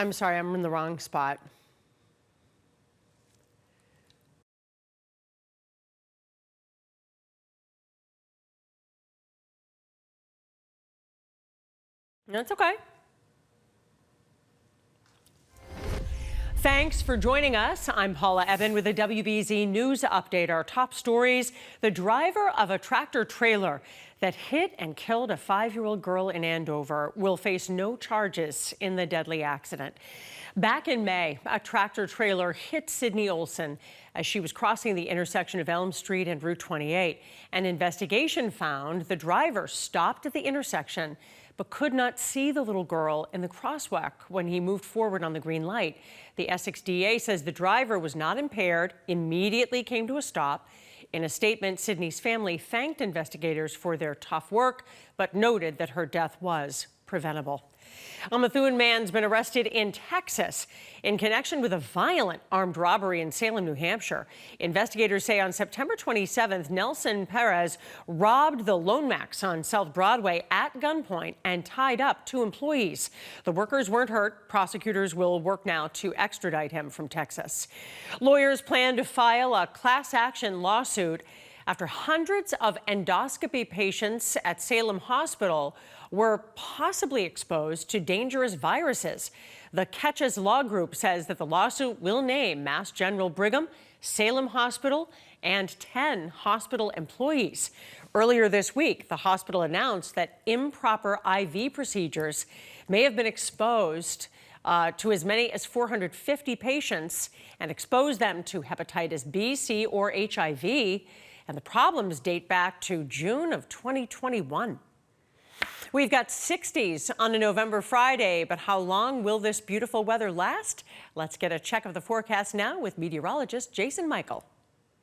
I'm sorry, I'm in the wrong spot. That's okay. Thanks for joining us. I'm Paula Eben with the WBZ News Update. Our top stories: the driver of a tractor trailer that hit and killed a 5-year-old girl in Andover will face no charges in the deadly accident. Back in May, a tractor trailer hit Sydney Olson as she was crossing the intersection of Elm Street and Route 28. An investigation found the driver stopped at the intersection but could not see the little girl in the crosswalk when he moved forward on the green light. The Essex DA says the driver was not impaired, immediately came to a stop. In a statement, Sydney's family thanked investigators for their tough work, but noted that her death was preventable. A Methuen man's been arrested in Texas in connection with a violent armed robbery in Salem, New Hampshire. Investigators say on September 27th, Nelson Perez robbed the Lomax on South Broadway at gunpoint and tied up 2 employees. The workers weren't hurt. Prosecutors will work now to extradite him from Texas. Lawyers plan to file a class action lawsuit after hundreds of endoscopy patients at Salem Hospital were possibly exposed to dangerous viruses. The Catches Law Group says that the lawsuit will name Mass General Brigham, Salem Hospital, and 10 hospital employees. Earlier this week, the hospital announced that improper IV procedures may have been exposed to as many as 450 patients and exposed them to hepatitis B, C, or HIV. And the problems date back to June of 2021. We've got 60s on a November Friday, but how long will this beautiful weather last? Let's get a check of the forecast now with meteorologist Jason Michael.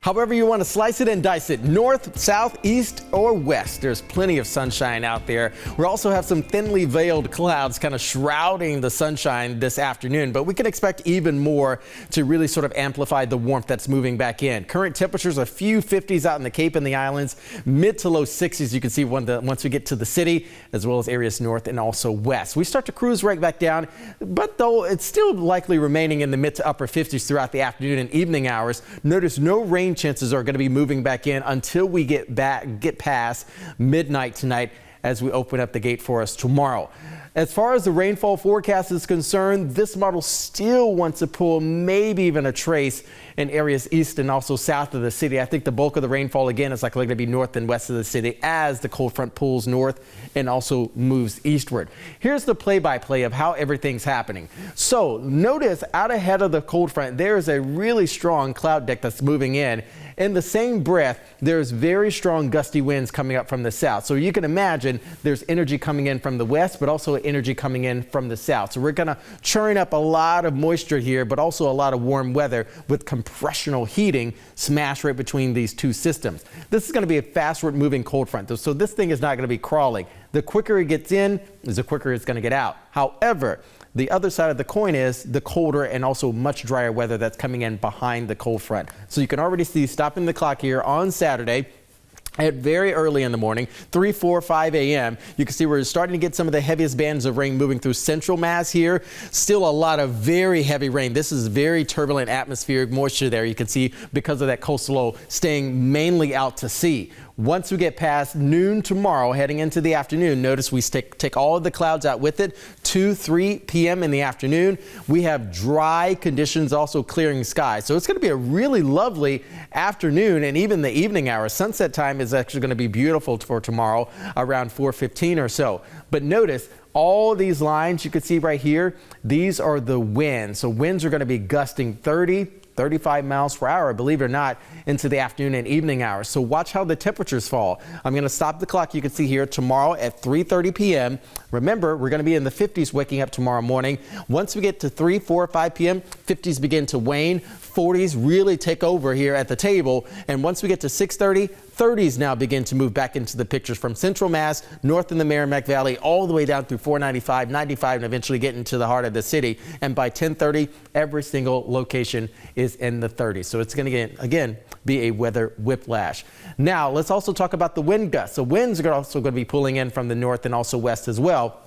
However you want to slice it and dice it, north, south, east, or west, there's plenty of sunshine out there. We also have some thinly veiled clouds kind of shrouding the sunshine this afternoon, but we can expect even more to really sort of amplify the warmth that's moving back in. Current temperatures, a few 50s out in the Cape and the islands, mid to low 60s you can see once we get to the city, as well as areas north and also west. We start to cruise right back down, but though it's still likely remaining in the mid to upper 50s throughout the afternoon and evening hours. Notice no rain chances are going to be moving back in until we get past midnight tonight as we open up the gate for us tomorrow. As far as the rainfall forecast is concerned, this model still wants to pull maybe even a trace in areas east and also south of the city. I think the bulk of the rainfall again is likely to be north and west of the city as the cold front pulls north and also moves eastward. Here's the play-by-play of how everything's happening. So notice out ahead of the cold front, there is a really strong cloud deck that's moving in. In the same breath, there's very strong gusty winds coming up from the south. So you can imagine there's energy coming in from the west, but also energy coming in from the south. So we're going to churn up a lot of moisture here, but also a lot of warm weather with compressional heating smashed right between these two systems. This is going to be a fastward moving cold front, so this thing is not going to be crawling. The quicker it gets in, the quicker it's going to get out. However, the other side of the coin is the colder and also much drier weather that's coming in behind the cold front. So you can already see stopping the clock here on Saturday at very early in the morning, 3, 4, 5 a.m. You can see we're starting to get some of the heaviest bands of rain moving through central Mass here. Still a lot of very heavy rain. This is very turbulent atmospheric moisture there. You can see because of that coastal low staying mainly out to sea. Once we get past noon tomorrow, heading into the afternoon, notice we take all of the clouds out with it. 2, 3 p.m. in the afternoon, we have dry conditions, also clearing skies. So it's going to be a really lovely afternoon and even the evening hours. Sunset time is actually going to be beautiful for tomorrow around 4:15 or so. But notice all these lines you can see right here, these are the winds. So winds are going to be gusting 35 miles per hour, believe it or not, into the afternoon and evening hours. So watch how the temperatures fall. I'm going to stop the clock. You can see here tomorrow at 3:30 p.m. Remember, we're going to be in the 50s waking up tomorrow morning. Once we get to 3, 4, 5 p.m., 50s begin to wane. 40s really take over here at the table. And once we get to 6:30, 30s now begin to move back into the pictures from central Mass, north in the Merrimack Valley, all the way down through 495, 95, and eventually get into the heart of the city. And by 10:30, every single location is in the 30s. So it's going to, again, be a weather whiplash. Now, let's also talk about the wind gusts. So winds are also going to be pulling in from the north and also west as well.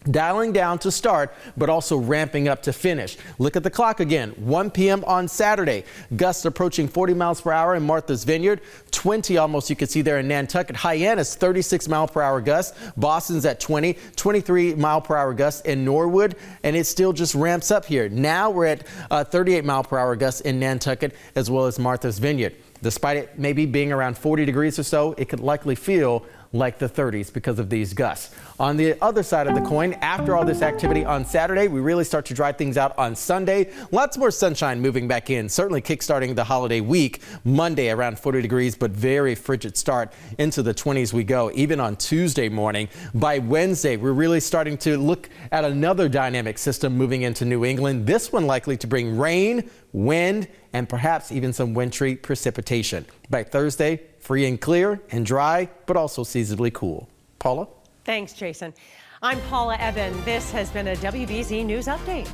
Dialing down to start, but also ramping up to finish. Look at the clock again. 1 p.m. on Saturday. Gusts approaching 40 miles per hour in Martha's Vineyard. 20 almost you can see there in Nantucket. Hyannis 36 mile per hour gusts. Boston's at 20, 23 mile per hour gusts in Norwood. And it still just ramps up here. Now we're at 38 mile per hour gusts in Nantucket as well as Martha's Vineyard. Despite it maybe being around 40 degrees or so, it could likely feel like the 30s because of these gusts. On the other side of the coin, after all this activity on Saturday, we really start to dry things out on Sunday. Lots more sunshine moving back in, certainly kickstarting the holiday week. Monday around 40 degrees, but very frigid start. Into the 20s we go, even on Tuesday morning. By Wednesday, we're really starting to look at another dynamic system moving into New England. This one likely to bring rain, wind, and perhaps even some wintry precipitation. By Thursday, free and clear and dry, but also seasonably cool. Paula? Thanks, Jason. I'm Paula Eben. This has been a WBZ News Update.